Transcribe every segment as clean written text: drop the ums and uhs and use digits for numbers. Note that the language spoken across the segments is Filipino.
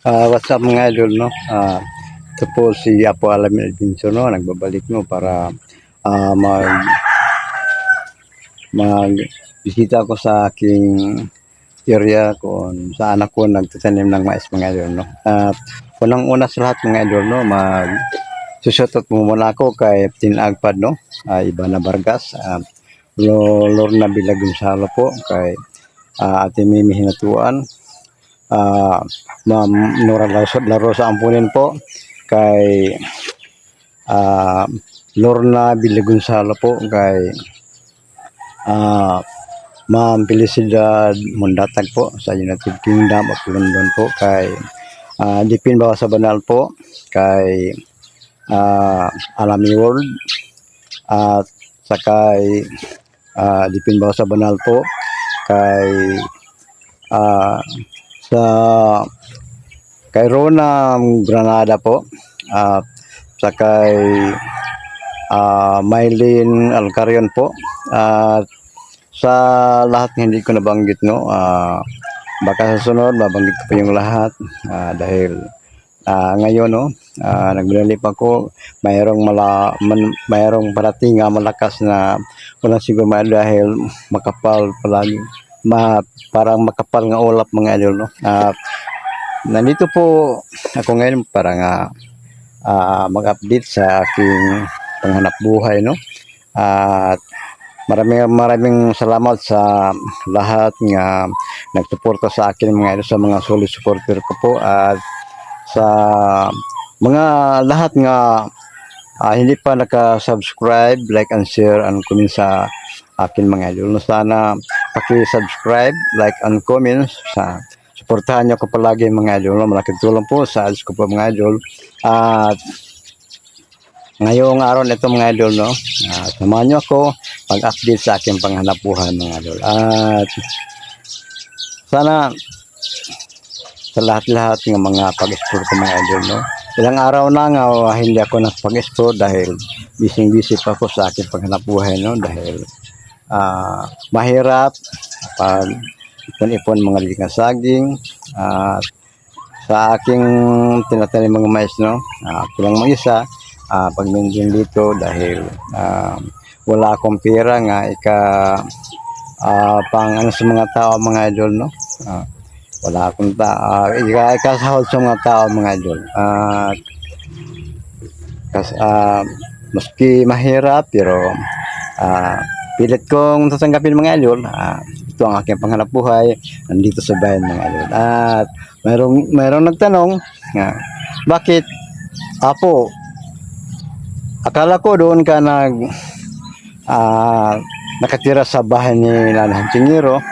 What's up mga idol, no? Ito po si Apo Alamin Albinso, no? Nagbabalik, no? Para ah, mag mag bisita ko sa aking area kung saan ako nagtatanim ng mais mga idol, no? At unang-una sa lahat mga idol, no? Susutot mo muna ako kay Tinagpad, no? Ibana Vargas, Lorna Bilagunsalo po, kay Ate Mimi Hinatuan, ah Ma'am Nora Larosa Ampunin po, kay ah Lorna Bilagunsalo po, kay ah Ma'am Felicidad Mundatag po sa United Kingdom of London po, kay Dipin Bawa sa Banal po, kay Alami World, at sakay Dipin Bawa sa Banal po, kay ah sa kay Rona Granada po, at sakay Mylene Alcarion po, at sa lahat na hindi ko nabanggit, no, baka sa sunod mabanggit ko pa yung lahat, dahil ngayon, no, naglalip ako, mayroong parating malakas na walang siguro dahil makapal palagi, parang makapal nga ulap mga idol, no. Nandito po ako ngayon para nga mag-update sa aking panghanap buhay, no. At maraming salamat sa lahat nga nagsuporta sa akin mga idol, sa mga solid supporter ko po, at sa mga lahat nga hindi pa naka-subscribe, like and share and comment sa akin mga idol. Sana paki-subscribe, like and comment, sa suportahan niyo ko palagi mga idol. Malaking tulong po sa ads ko po mga idol. At ngayong araw nito mga idol, no, samahan niyo ako pag-update sa aking panghanap buhay mga idol. At sana sa lahat-lahat ng mga pag-explore ko mga idol, no. Ilang araw na nga hindi ako nakapag-explore dahil busy pa ako sa aking paghanap buhay, no, dahil mahirap pag ipon-ipon mga ligang saging, at sa aking tinatanim mga mais, no, kulang mga isa pag maintain dito dahil wala akong pera nga pang ano sa mga tao mga idol, no. Wala akong ikasahod sa mga tao mga idol. Maski mahirap pero pilit kong tatanggapin mga idol. Ito ang aking panghanap buhay nandito sa bayan mga idol. At mayroong nagtanong, bakit Apo, akala ko doon ka nakatira sa bahay ni Nanay Tingiro.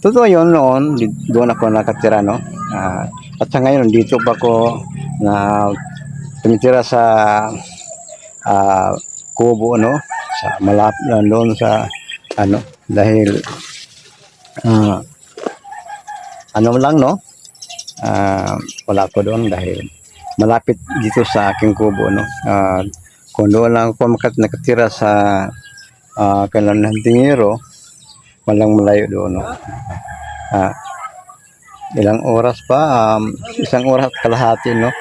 Totoo yun, noon doon ako nakatira, no. At sa ngayon dito pa ako na tumitira sa kubo, no, sa malapit doon sa ano, dahil ano lang, no, wala ko doon dahil malapit dito sa aking kubo, no. Kung doon lang ako nakatira sa kailan Tingiro, walang malayo doon, no. Ilang oras pa, isang oras at kalahati, no,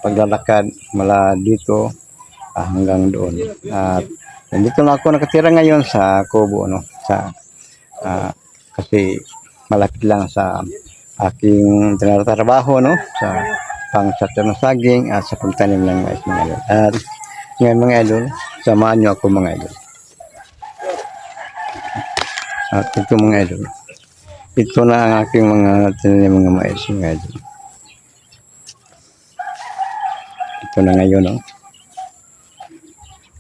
paglalakad mula dito hanggang doon. At nandito na ako nakatira ngayon sa kubo, no, kasi malapit lang sa aking tinatrabaho, no, sa pangsatyo ng saging at sa pagtanim ng mais mga idol. At ngayon mga idol, samahan niyo ako mga idol. At ito mga idol, ito na ang aking mga tinanim mga mais mga idol. Ito na ngayon, no.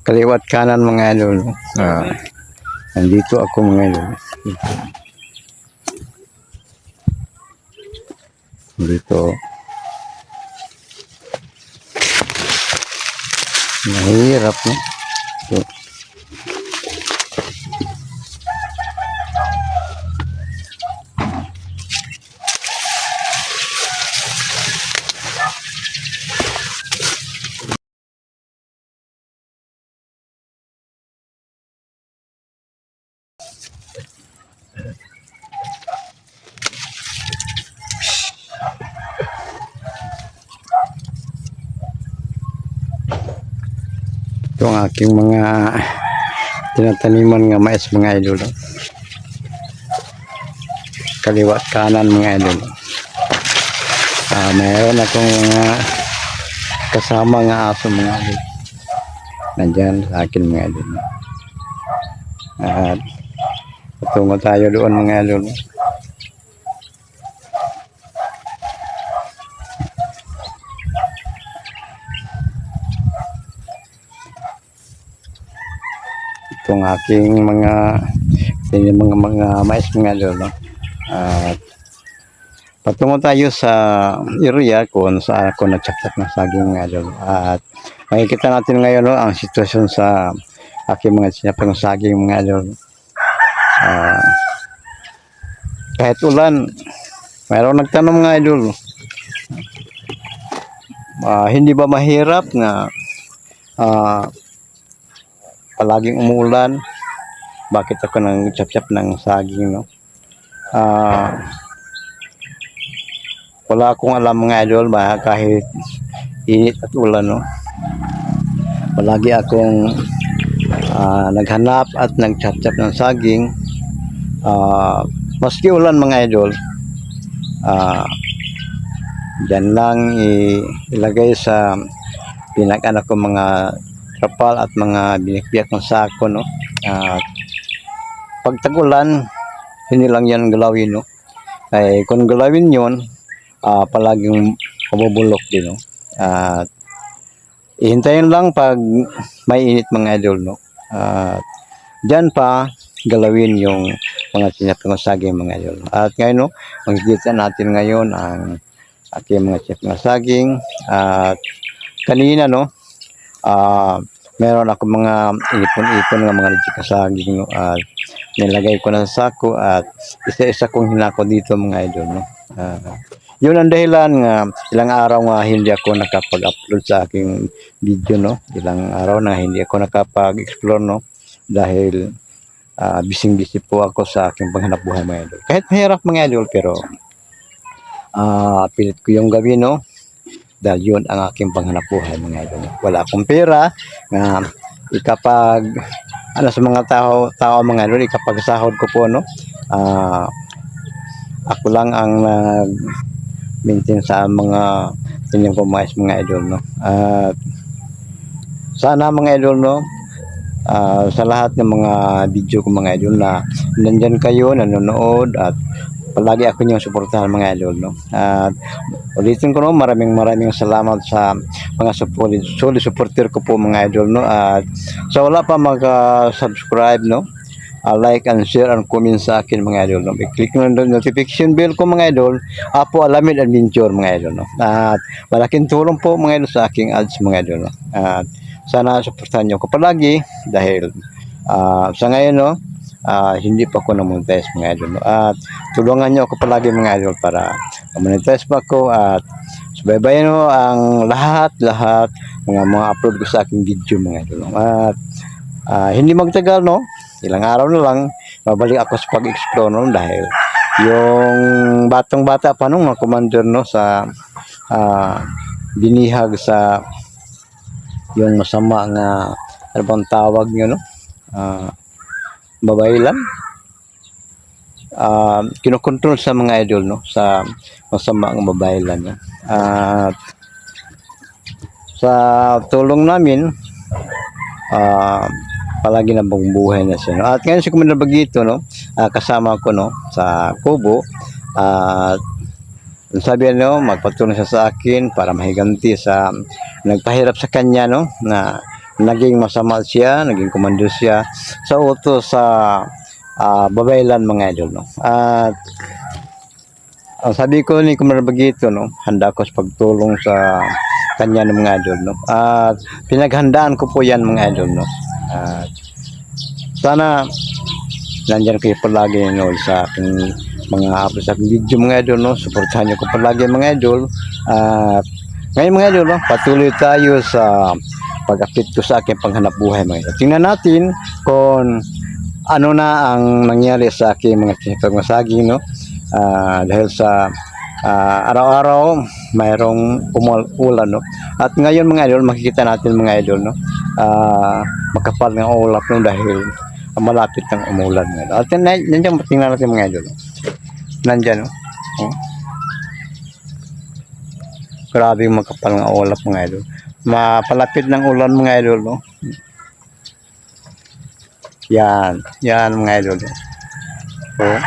Kaliwat kanan mga idol, no. Nandito ako mga idol. Dito mahirap, no. So, Ito ang aking mga tinataniman nga mais mga idol. Kaliwa at kanan mga idol. Mayroon akong mga kasama nga aso mga idol. Nandyan sa akin mga idol. At patungo tayo doon mga idol. Itong aking mga mais mga idol, no? At patungo tayo sa area kung saan ako nagtsaksak ng saging mga idol. At makikita natin ngayon, no, ang sitwasyon sa aking mga sinapang saging mga idol. Kahit ulan, mayroon nagtanong mga idol, hindi ba mahirap na palaging umuulan? Bakit ako nang chap-chap ng saging, no? Wala akong alam mga idol, kahit init at ulan, no? Palagi akong naghanap at nag-chap-chap ng saging. Maski ulan mga idol, dyan lang ilagay sa pinag-anak ko mga trapal at mga binikbiyak ng sako, no? Pag tag-ulan, hindi lang yan galawin, no? Ay kung galawin yun, palaging mabubulok din, no? At ihintayin lang pag may init mga idol, no? Dyan pa galawin yung mga sinapang saging mga idol. At ngayon, no, makikita natin ngayon ang aking mga sinapang saging. At kanina, no, meron ako mga ipon-ipon ng mga legit na saging, no, at nilagay ko na sa sako at isa-isa kong hinako dito mga idol, no. Yun ang dahilan nga ilang araw nga hindi ako nakapag-upload sa aking video, no. Ilang araw na hindi ako nakapag-explore, no, dahil busy po ako sa aking paghanap buhay mga idol. Kahit mahirap mga idol, pero pilit ko yung gawin, no, dahil yun ang aking panghanap buhay mga idol. Wala akong pera na ikapag sa mga tao mga idol, ikapag sahod ko po, no, ako lang ang nag-maintain sa mga tinyang pumais mga idol, no. At sana mga idol, no, sa lahat ng mga video ko mga idol na nandyan kayo, nanonood, at palagi ako niyong suportahan mga idol, no. At ulitin ko, no, maraming salamat sa mga solid supporter ko po mga idol, no. At sa wala pa mag-subscribe, no, like and share and comment sa akin mga idol, no. I-click mo yung notification bell ko mga idol. Apo Alamin Adventure mga idol, no. At malaking tulong po mga idol sa aking ads mga idol, no. At sana suportahan niyo ko palagi dahil sa ngayon, no, hindi pa ako na-monetize mga idol, no? At tulungan niyo ako palagi mga idol para monetize pa ako at subaybayan mo ang lahat mga upload ko sa aking video mga idol, no? At hindi magtagal, no, ilang araw na lang babalik ako sa pag-explore, no, dahil yung batang-bata pa nung mga commander, no, sa binihag sa yung masama nga ano bang tawag nyo, no, babae lang, kinokontrol sa mga idol, no, sa masama ang babae lang, no? At sa tulong namin palagi na buhay na siya, no? At ngayon si Commander Bagito, no, kasama ko, no, sa Kubo. At sabi, no, magpatulong siya sa akin para mahiganti sa nagpahirap sa kanya, no, na naging masama siya, naging komando siya sa utos sa babaylan mga idol, no. At sabi ko ni Commander Bagito, no, handa ko sa pagtulong sa kanya ng mga idol, no. At pinaghandaan ko po yan mga idol, no. At sana nandyan kayo palagi, no, sa aking mga upload sa aking video mga idol, no. Suportahan niyo ko palagi mga idol. At ngayon mga idol, no, patuloy tayo sa pag-update ko sa aking panghanap buhay mga idol. Tingnan natin kung ano na ang nangyari sa aking mga sinipag saging, no. Dahil sa araw-araw mayroong umuulan, no. At ngayon mga idol, makikita natin mga idol, no, makapal ng ulap no dahil malapit ng umulan ngayon. At nandiyan, tingnan natin mga idol. Nandiyan, oh. Grabe yung makapal ng ulap mga idol. Mapalapit ng ulan mga idol, no? Yan mga idol. Oh.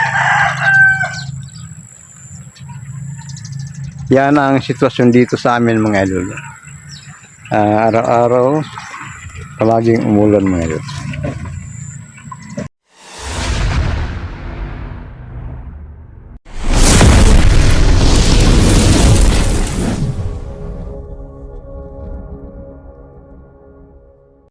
Yan ang sitwasyon dito sa amin mga idol. Araw-araw palaging umulan mga idol.